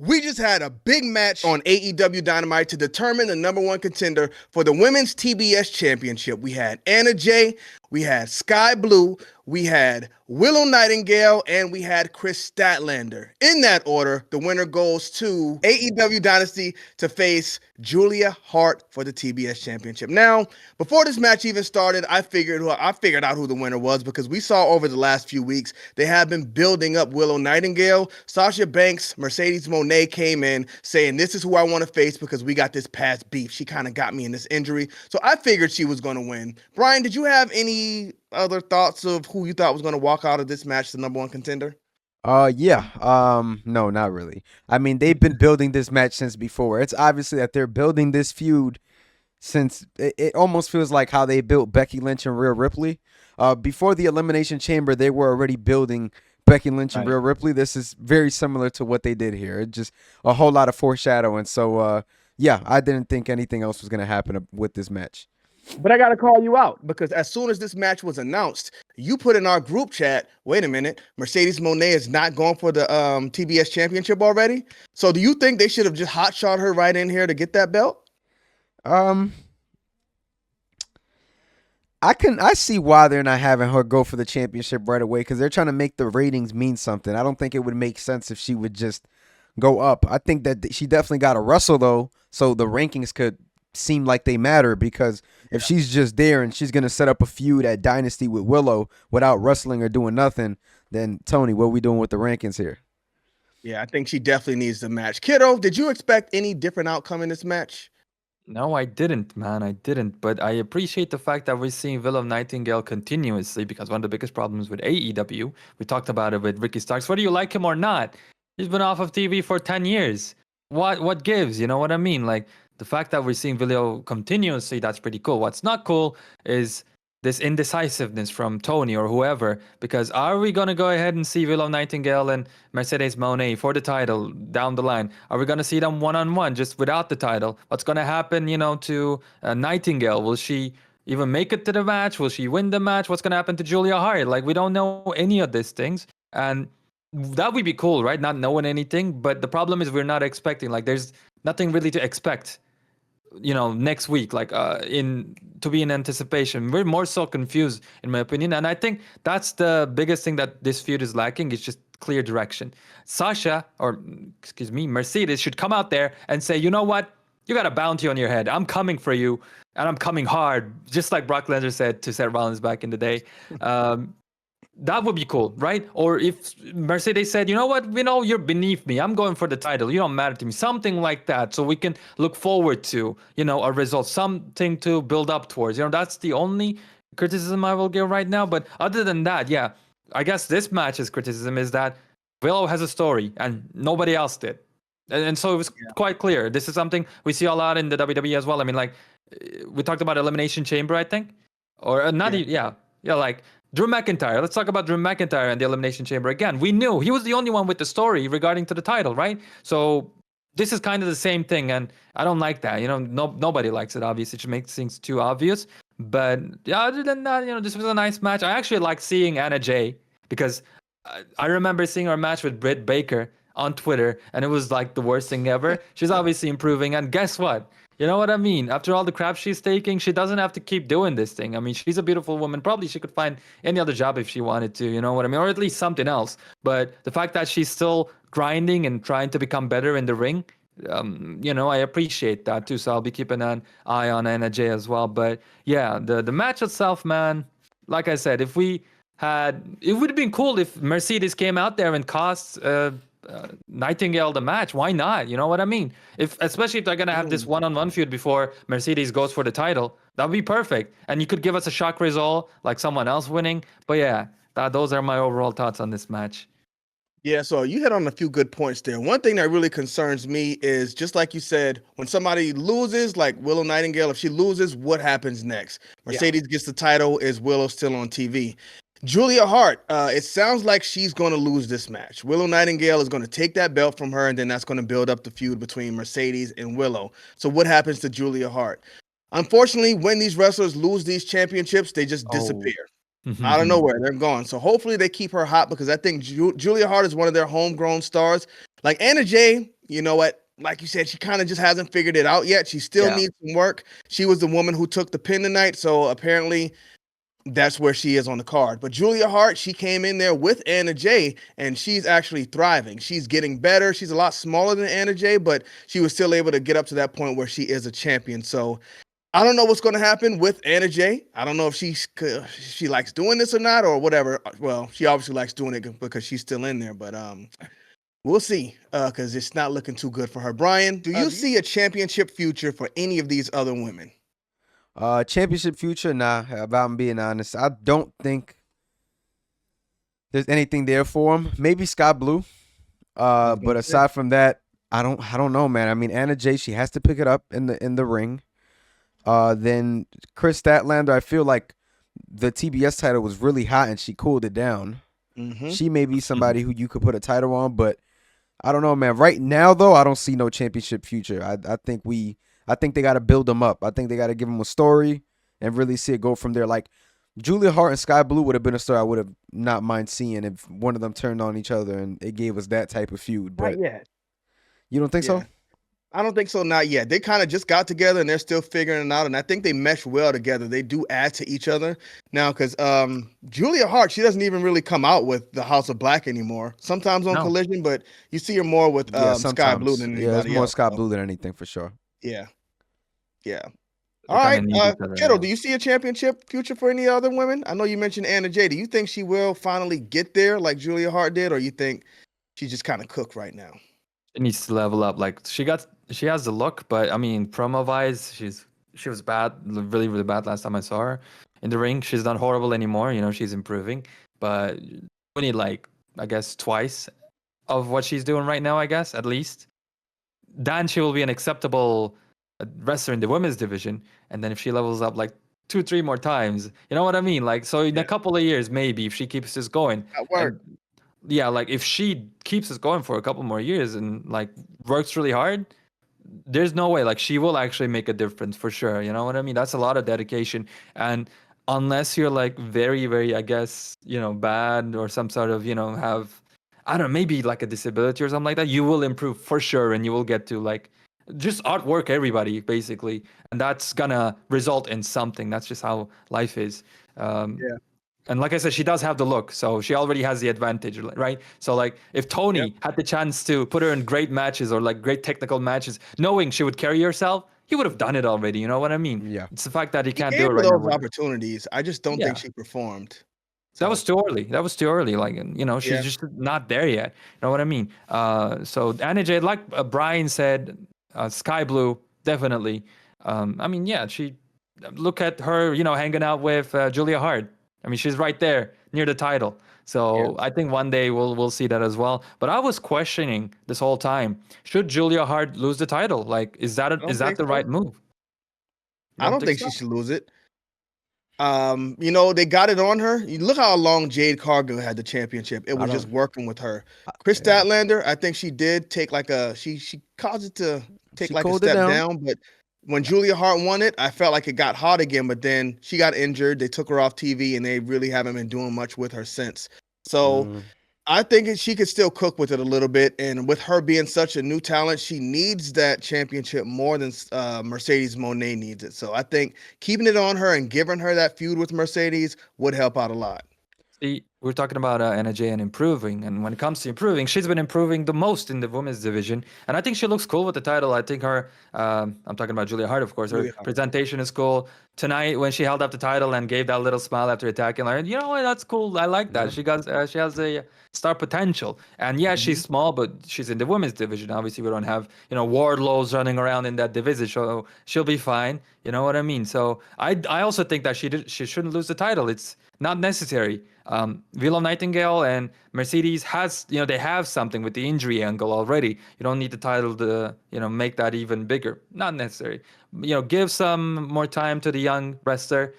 We just had a big match on AEW Dynamite to determine the number one contender for the Women's TBS Championship. We had Anna Jay, we had Sky Blue, we had Willow Nightingale, and we had Chris Statlander. In that order, the winner goes to AEW Dynasty to face Julia Hart for the TBS Championship. Now, before this match even started, I figured out who the winner was because we saw over the last few weeks they have been building up Willow Nightingale. Sasha Banks, Mercedes Moné came in saying, "This is who I want to face because we got this past beef. She kind of got me in this injury." So I figured she was going to win. Brian, did you have any other thoughts of who you thought was going to walk out of this match the number one contender? Yeah. No, not really. I mean, they've been building this match since before. It's obviously that they're building this feud since it almost feels like how they built Becky Lynch and Rhea Ripley. Before the Elimination Chamber, they were already building Becky Lynch and Rhea Ripley. This is very similar to what they did here. It's just a whole lot of foreshadowing. So, yeah, I didn't think anything else was going to happen with this match. But I got to call you out because as soon as this match was announced, you put in our group chat, wait a minute, Mercedes Moné is not going for the TBS Championship already? So do you think they should have just hotshot her right in here to get that belt? I see why they're not having her go for the championship right away because they're trying to make the ratings mean something. I don't think it would make sense if she would just go up. I think that she definitely got to wrestle though, so the rankings could seem like they matter because if she's just there and she's going to set up a feud at Dynasty with Willow without wrestling or doing nothing, then Tony, what are we doing with the rankings here? Yeah, I think she definitely needs the match. Kiddo, did you expect any different outcome in this match? No, I didn't, man. I didn't. But I appreciate the fact that we're seeing Willow Nightingale continuously because one of the biggest problems with AEW, we talked about it with Ricky Starks, whether you like him or not, he's been off of TV for 10 years. What gives? You know what I mean? Like, the fact that we're seeing Willow continuously, that's pretty cool. What's not cool is this indecisiveness from Tony or whoever, because are we going to go ahead and see Willow Nightingale and Mercedes Moné for the title down the line? Are we going to see them one-on-one just without the title? What's going to happen, to Nightingale? Will she even make it to the match? Will she win the match? What's going to happen to Julia Hart? Like, we don't know any of these things. And that would be cool, right? Not knowing anything. But the problem is we're not expecting. Like, there's nothing really to expect next week, like to be in anticipation. We're more so confused, in my opinion, and I think that's the biggest thing that this feud is lacking. Is just clear direction. Sasha, or excuse me, Mercedes should come out there and say, you know what, you got a bounty on your head. I'm coming for you, and I'm coming hard, just like Brock Lesnar said to Seth Rollins back in the day. That would be cool, right? Or if Mercedes said, you know what, you're beneath me. I'm going for the title. You don't matter to me. Something like that. So we can look forward to, a result, something to build up towards. That's the only criticism I will give right now. But other than that, yeah, I guess this match's criticism is that Willow has a story and nobody else did. And so it was quite clear. This is something we see a lot in the WWE as well. I mean, like, we talked about Elimination Chamber, I think. Or not, like Drew McIntyre. Let's talk about Drew McIntyre and the Elimination Chamber again. We knew he was the only one with the story regarding to the title, right? So this is kind of the same thing, and I don't like that. Nobody likes it, obviously. It makes things too obvious. But yeah, other than that, this was a nice match. I actually liked seeing Anna Jay because I remember seeing her match with Britt Baker on Twitter, and it was like the worst thing ever. She's obviously improving, and guess what? You know what I mean? After all the crap she's taking, she doesn't have to keep doing this thing. I mean, she's a beautiful woman. Probably she could find any other job if she wanted to, you know what I mean? Or at least something else. But the fact that she's still grinding and trying to become better in the ring, I appreciate that too. So I'll be keeping an eye on Anna Jay as well. But yeah, the match itself, man, like I said, it would have been cool if Mercedes came out there and cost Nightingale the match. Why not? You know what I mean? Especially if they're gonna have this one-on-one feud before Mercedes goes for the title, that would be perfect. And you could give us a shock result, like someone else winning. But yeah, those are my overall thoughts on this match. Yeah, so you hit on a few good points there. One thing that really concerns me is, just like you said, when somebody loses, like Willow Nightingale, if she loses, what happens next? Mercedes gets the title. Is Willow still on TV? Julia Hart, it sounds like she's going to lose this match. Willow Nightingale is going to take that belt from her, and then that's going to build up the feud between Mercedes and Willow. So what happens to Julia Hart? Unfortunately, when these wrestlers lose these championships, they just disappear. Out of nowhere, they're gone. So hopefully they keep her hot because I think Julia Hart is one of their homegrown stars. Like Anna Jay, you know what? Like you said, she kind of just hasn't figured it out yet. She still Yeah. needs some work. She was the woman who took the pin tonight, so apparently that's where she is on the card. But Julia Hart, she came in there with Anna Jay, and she's actually thriving. She's getting better. She's a lot smaller than Anna Jay, but she was still able to get up to that point where she is a champion. So I don't know what's going to happen with Anna Jay. I don't know if she likes doing this or not or whatever. Well, she obviously likes doing it because she's still in there, but we'll see because it's not looking too good for her. Brian, do you see a championship future for any of these other women? Championship future, nah. If I'm being honest, I don't think there's anything there for him. Maybe Sky Blue. But aside from that, I don't know, man. I mean, Anna Jay, she has to pick it up in the ring. Then Chris Statlander, I feel like the TBS title was really hot and she cooled it down. Mm-hmm. She may be somebody who you could put a title on, but I don't know, man. Right now, though, I don't see no championship future. I think they got to build them up. I think they got to give them a story and really see it go from there. Like Julia Hart and Sky Blue would have been a story I would have not mind seeing if one of them turned on each other and it gave us that type of feud. But not yet. You don't think so? I don't think so. Not yet. They kind of just got together and they're still figuring it out. And I think they mesh well together. They do add to each other now because Julia Hart, she doesn't even really come out with the House of Black anymore. Sometimes on Collision, but you see her more with Sky Blue than anybody else. Yeah, it's more Sky Blue than anything for sure. Yeah. All right, Kittle, do you see a championship future for any other women? I know you mentioned Anna Jay. Do you think she will finally get there like Julia Hart did, or you think she's just kind of cooked right now? She needs to level up. Like she has the look, but I mean, promo wise, she was bad, really, really bad last time I saw her in the ring. She's not horrible anymore. She's improving, but we need like I guess twice of what she's doing right now. I guess at least. Then she will be an acceptable wrestler in the women's division, and then if she levels up like 2-3 more times, you know what I mean? Like so, in a couple of years, maybe if she keeps this going. That work. Yeah, like if she keeps us going for a couple more years and like works really hard, there's no way like she will actually make a difference for sure. You know what I mean? That's a lot of dedication. And unless you're like very, very, I guess, bad or some sort of, have, I don't know, maybe like a disability or something like that, you will improve for sure. And you will get to like just outwork everybody basically. And that's gonna result in something. That's just how life is. And like I said, she does have the look, so she already has the advantage, right? So like if Tony had the chance to put her in great matches or like great technical matches, knowing she would carry herself, he would have done it already. You know what I mean? Yeah. It's the fact that he can't gave do it her right now. those opportunities. I just don't think she performed. That was too early. Like, she's just not there yet. You know what I mean? So Anna Jay, like Brian said, Sky Blue, definitely. I mean, she look at her, hanging out with Julia Hart. I mean, she's right there near the title. So I think one day we'll see that as well. But I was questioning this whole time: should Julia Hart lose the title? Like, is that the right move? I don't think she should lose it. They got it on her. You look how long Jade Cargill had the championship. It was just working with her. Chris Statlander, I think she did take like she caused it to take like a step down, but when Julia Hart won it, I felt like it got hot again, but then she got injured. They took her off TV, and they really haven't been doing much with her since. So I think she could still cook with it a little bit. And with her being such a new talent, she needs that championship more than Mercedes Moné needs it. So I think keeping it on her and giving her that feud with Mercedes would help out a lot. See, we're talking about Anna Jay and improving, and when it comes to improving, she's been improving the most in the women's division, and I think she looks cool with the title. I think her, I'm talking about Julia Hart, of course. Her presentation is cool. Tonight, when she held up the title and gave that little smile after attacking, like, you know what, that's cool. I like that. She has a star potential, and she's small, but she's in the women's division. Obviously, we don't have Wardlows running around in that division, so she'll be fine. You know what I mean? So I also think that she shouldn't lose the title. It's not necessary. Willow Nightingale and Mercedes they have something with the injury angle already. You don't need the title to, make that even bigger. Not necessary. Give some more time to the young wrestler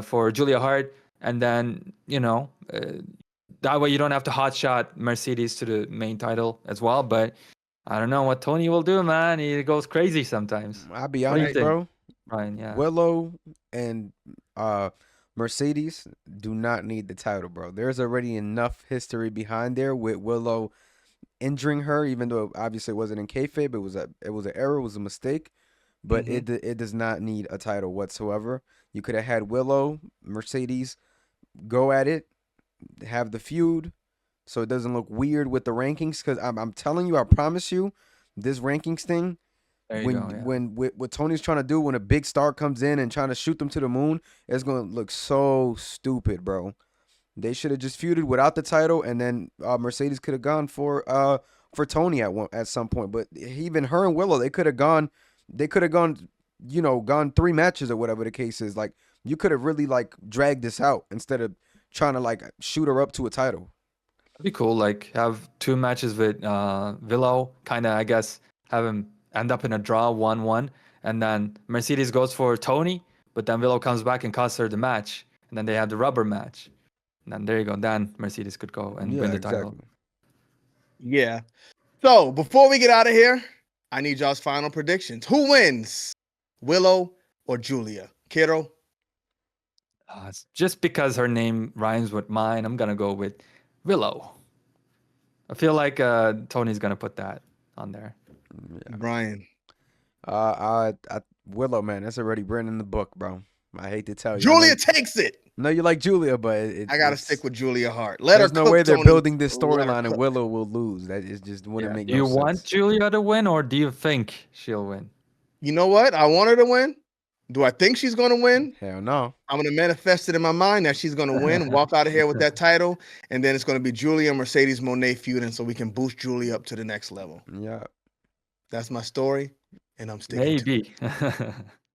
for Julia Hart, and then, that way you don't have to hotshot Mercedes to the main title as well. But I don't know what Tony will do, man. He goes crazy sometimes. I'll be honest, bro. Ryan, Willow and Mercedes do not need the title, bro. There's already enough history behind there with Willow injuring her, even though obviously it wasn't in kayfabe. It was an error, it was a mistake. But it does not need a title whatsoever. You could have had Willow, Mercedes go at it, have the feud, so it doesn't look weird with the rankings. Because I'm telling you, I promise you, this rankings thing, There you go. Yeah. when what Tony's trying to do, when a big star comes in and trying to shoot them to the moon, it's gonna look so stupid, bro. They should have just feuded without the title, and then Mercedes could have gone for Tony at some point. But even her and Willow, they could have gone, gone 3 matches or whatever the case is. Like, you could have really like dragged this out instead of trying to like shoot her up to a title. It'd be cool. Like have 2 matches with Willow, kind of I guess have him end up in a draw 1-1, and then Mercedes goes for Tony, but then Willow comes back and costs her the match, and then they have the rubber match. And then there you go. Then Mercedes could go and win the title. Yeah. So before we get out of here, I need y'all's final predictions. Who wins, Willow or Julia? Kiddo? Just because her name rhymes with mine, I'm gonna go with Willow. I feel like Tony's gonna put that on there. Yeah. Brian? Willow, man, that's already written in the book, bro. I hate to tell you. Julia takes it. No, you like Julia, but I gotta stick with Julia Hart. There's no way they're building this storyline and Willow will lose. That is just wouldn't make no sense. Do you want Julia to win, or do you think she'll win? You know what? I want her to win. Do I think she's gonna win? Hell no. I'm gonna manifest it in my mind that she's gonna win, walk out of here with that title, and then it's gonna be Julia and Mercedes Moné feuding, so we can boost Julia up to the next level. Yeah, that's my story, and I'm sticking. Maybe.